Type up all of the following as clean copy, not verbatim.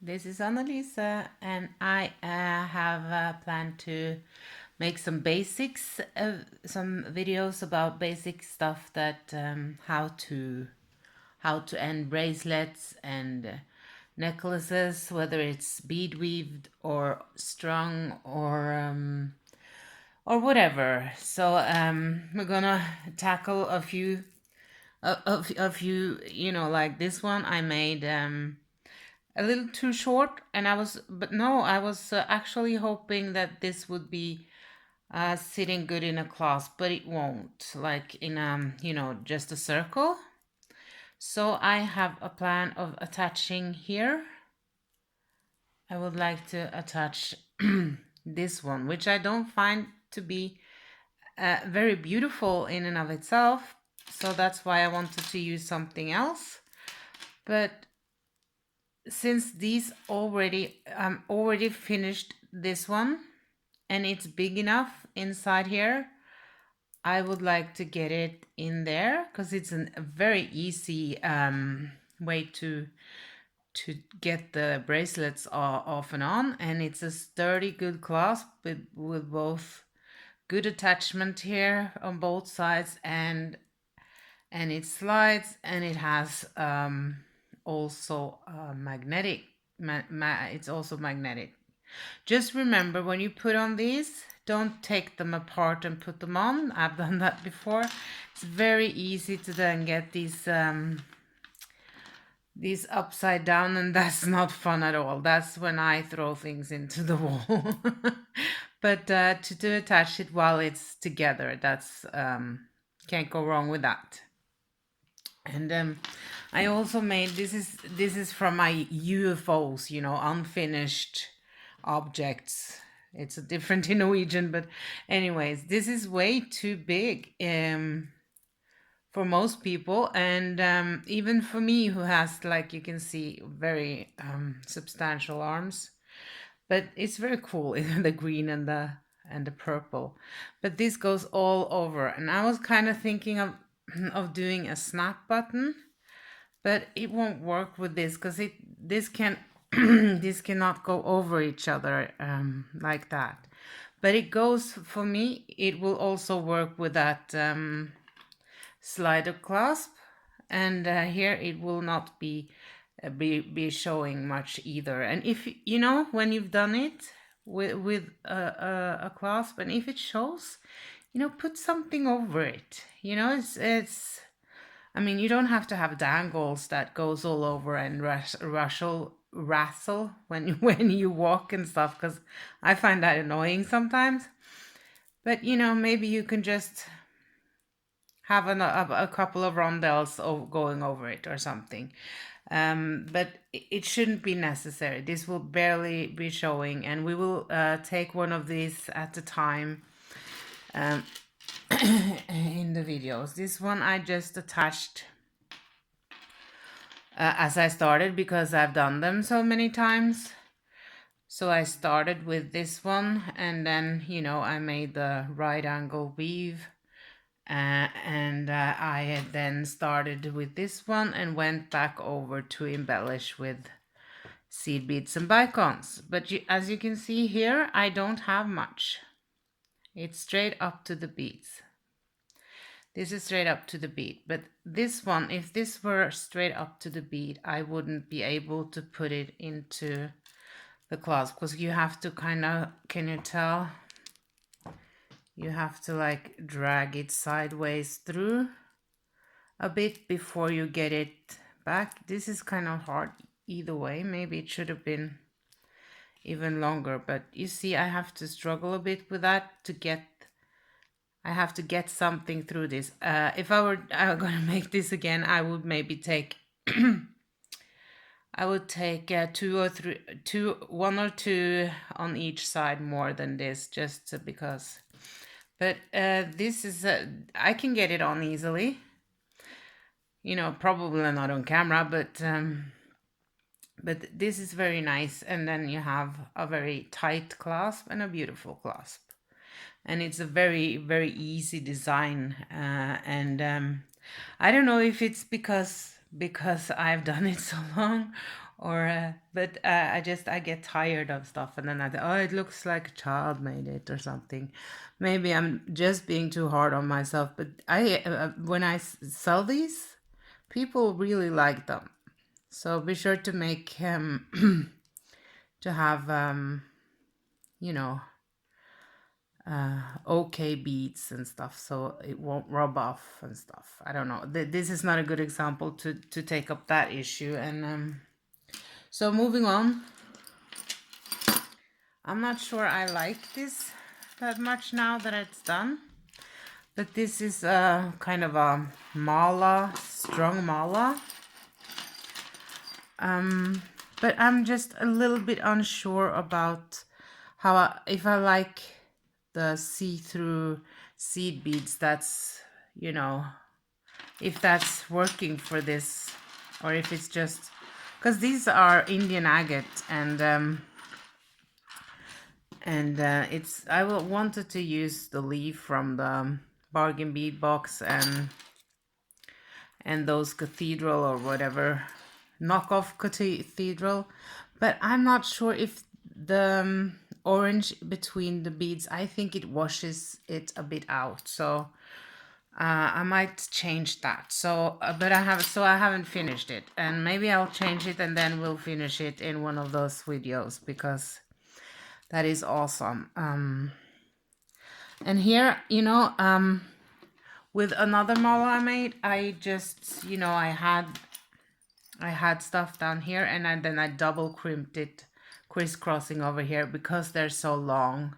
This is Annalisa, and I have planned to make some basics, some videos about basic stuff that how to end bracelets and necklaces, whether it's bead weaved or strung or whatever. So we're gonna tackle a few, like this one I made. A little too short, and but no, I was actually hoping that this would be sitting good in a clasp, but it won't, like in just a circle. So I have a plan of attaching here. I would like to attach this one, which I don't find to be very beautiful in and of itself, so that's why I wanted to use something else. But since these already finished this one, and it's big enough inside here, I would like to get it in there because it's a very easy way to get the bracelets off and on, and it's a sturdy, good clasp with both good attachment here on both sides, and it slides, and it has also magnetic. It's also magnetic. Just remember, when you put on these, don't take them apart and put them on. I've done that before. It's very easy to then get these upside down, and that's not fun at all. That's when I throw things into the wall. But to attach it while it's together, that's can't go wrong with that. And I also made this is from my UFOs, unfinished objects. It's a different in Norwegian, but anyways, this is way too big for most people, and even for me, who has, like you can see, very substantial arms. But it's very cool, the green and the purple. But this goes all over, and I was kind of thinking of doing a snap button, but it won't work with this because this can this cannot go over each other like that. But it goes, for me, it will also work with that slider clasp, and here it will not be showing much either. And if when you've done it with a clasp, and if it shows, put something over it. It's I mean, you don't have to have dangles that goes all over and wrestle when when you walk and stuff, because I find that annoying sometimes. But maybe you can just have a couple of rondelles going over it or something. But it shouldn't be necessary. This will barely be showing, and we will take one of these at a time in the videos. This one I just attached as I started, because I've done them so many times. So I started with this one, and then I made the right angle weave, and I had then started with this one and went back over to embellish with seed beads and bicons. But as you can see here, I don't have much. It's straight up to the beads. This is straight up to the bead, but this one, if this were straight up to the bead, I wouldn't be able to put it into the clasp, because you have to kind of, can you tell? You have to like drag it sideways through a bit before you get it back. This is kind of hard either way. Maybe it should have been even longer, but you see, I have to struggle a bit with that I have to get something through this. If I were gonna make this again, I would maybe take I would take one or two on each side more than this, just because. But this is I can get it on easily. Probably not on camera, but this is very nice. And then you have a very tight clasp and a beautiful clasp. And it's a very, very easy design. And I don't know if it's because I've done it so long, Or but I get tired of stuff, and then I think, oh, it looks like a child made it or something. Maybe I'm just being too hard on myself, but I when I sell these, people really like them. So be sure to make to have you know okay beats and stuff, so it won't rub off and stuff. I don't know. This is not a good example to take up that issue. And so moving on. I'm not sure I like this that much now that it's done, but this is a kind of a mala, strong mala. But I'm just a little bit unsure about how if I like the see-through seed beads. That's, if that's working for this, or if it's just because these are Indian agate, and it's wanted to use the leaf from the bargain bead box and those cathedral or whatever knockoff cathedral, but I'm not sure if the orange between the beads, I think it washes it a bit out, so I might change that. So but I haven't finished it, and maybe I'll change it and then we'll finish it in one of those videos, because that is awesome. And here, with another mala I made, I just, I had stuff down here, and then I double crimped it, crisscrossing over here, because they're so long.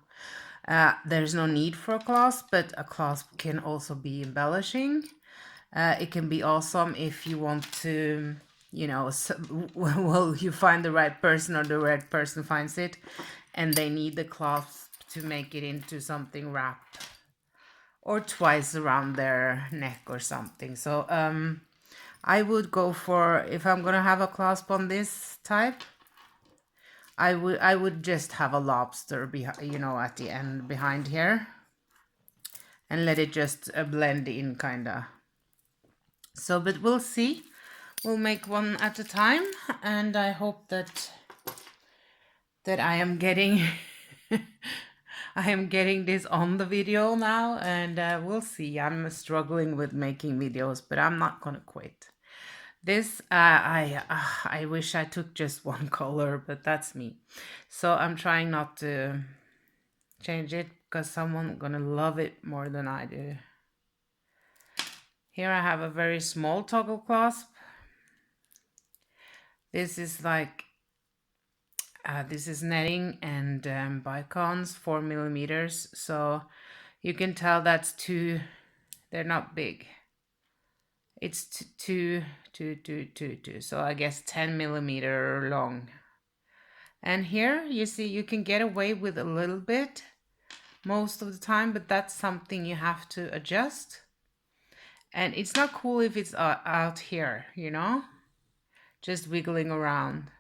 There's no need for a clasp, but a clasp can also be embellishing. It can be awesome if you want to, well, you find the right person, or the right person finds it, and they need the clasp to make it into something wrapped, or twice around their neck or something. So I would go for, if I'm gonna have a clasp on this type, I would just have a lobster behind, at the end behind here, and let it just blend in, kinda. So, but we'll see. We'll make one at a time, and I hope that I am getting I am getting this on the video now, and we'll see. I'm struggling with making videos, but I'm not gonna quit. This I wish I took just one color, but that's me. So I'm trying not to change it, because someone gonna love it more than I do. Here I have a very small toggle clasp. This is like this is netting and bicons, 4 millimeters. So you can tell that's two. They're not big. It's two. So I guess 10 millimeter long. And here you see you can get away with a little bit most of the time, but that's something you have to adjust. And it's not cool if it's out here, just wiggling around.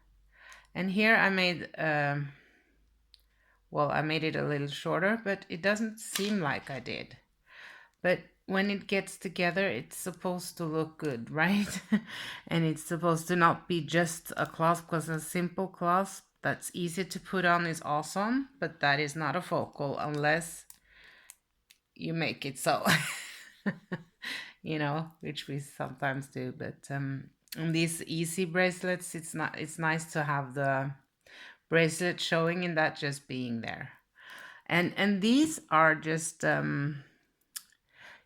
And here I made, well, I made it a little shorter, but it doesn't seem like I did. But when it gets together, it's supposed to look good, right? And it's supposed to not be just a clasp, because a simple clasp that's easy to put on is awesome, but that is not a focal unless you make it so, which we sometimes do. But on these easy bracelets, it's nice to have the bracelet showing and that just being there. And these are just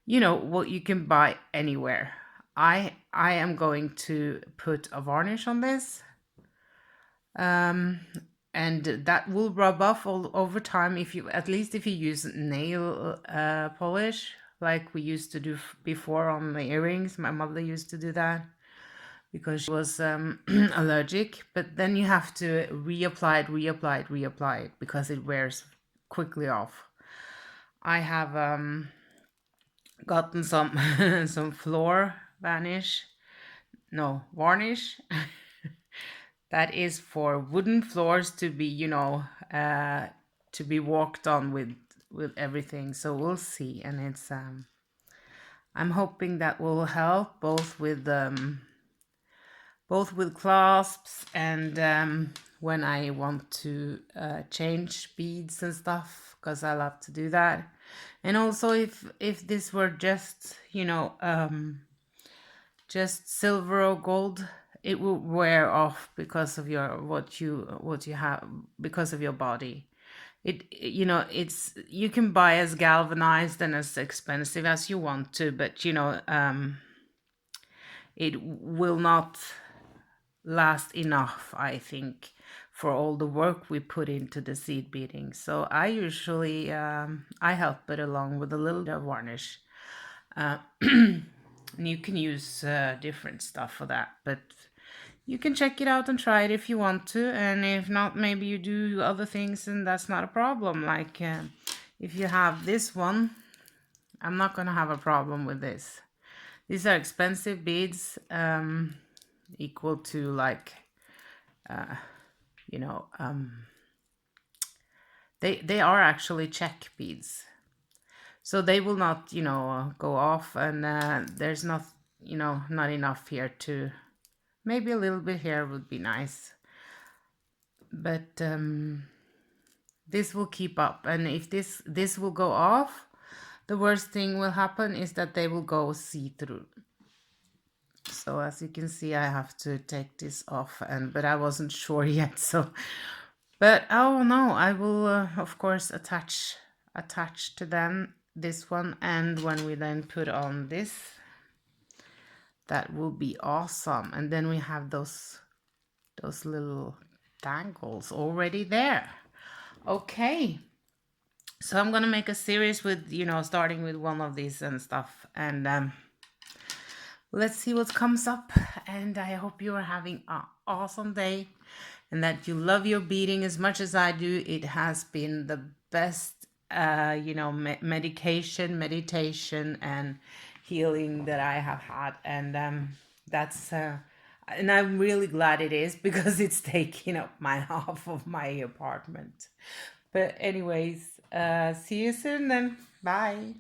what you can buy anywhere. I am going to put a varnish on this, and that will rub off all over time, if you use nail polish, like we used to do before on the earrings. My mother used to do that because she was allergic, but then you have to reapply it because it wears quickly off. I have gotten some some floor varnish that is for wooden floors to be to be walked on with everything. So we'll see. And it's I'm hoping that will help both both with clasps and when I want to change beads and stuff, because I love to do that. And also if this were just, you know, just silver or gold, it will wear off because of your what you have, because of your body. You know, it's, you can buy as galvanized and as expensive as you want to, but you know, it will not last enough, I think, for all the work we put into the seed beading. So I usually I help it along with a little bit of varnish. And you can use different stuff for that, but you can check it out and try it if you want to, and if not, maybe you do other things and that's not a problem. Like if you have this one, I'm not gonna have a problem with this. These are expensive beads, equal to like you know, they are actually check beads, so they will not, you know, go off, and there's not, you know, not enough here to, maybe a little bit here would be nice, but this will keep up. And if this will go off, the worst thing will happen is that they will go see-through. So as you can see, I have to take this off, and but I wasn't sure yet, so, but oh no, I will of course attach to them this one, and when we then put on this, that will be awesome. And then we have those little dangles already there. Okay, so I'm gonna make a series with, you know, starting with one of these and stuff, and let's see what comes up. And I hope you are having an awesome day and that you love your beading as much as I do. It has been the best, you know, meditation and healing that I have had. And that's, and I'm really glad it is, because it's taking up my half of my apartment. But anyways, see you soon then. Bye.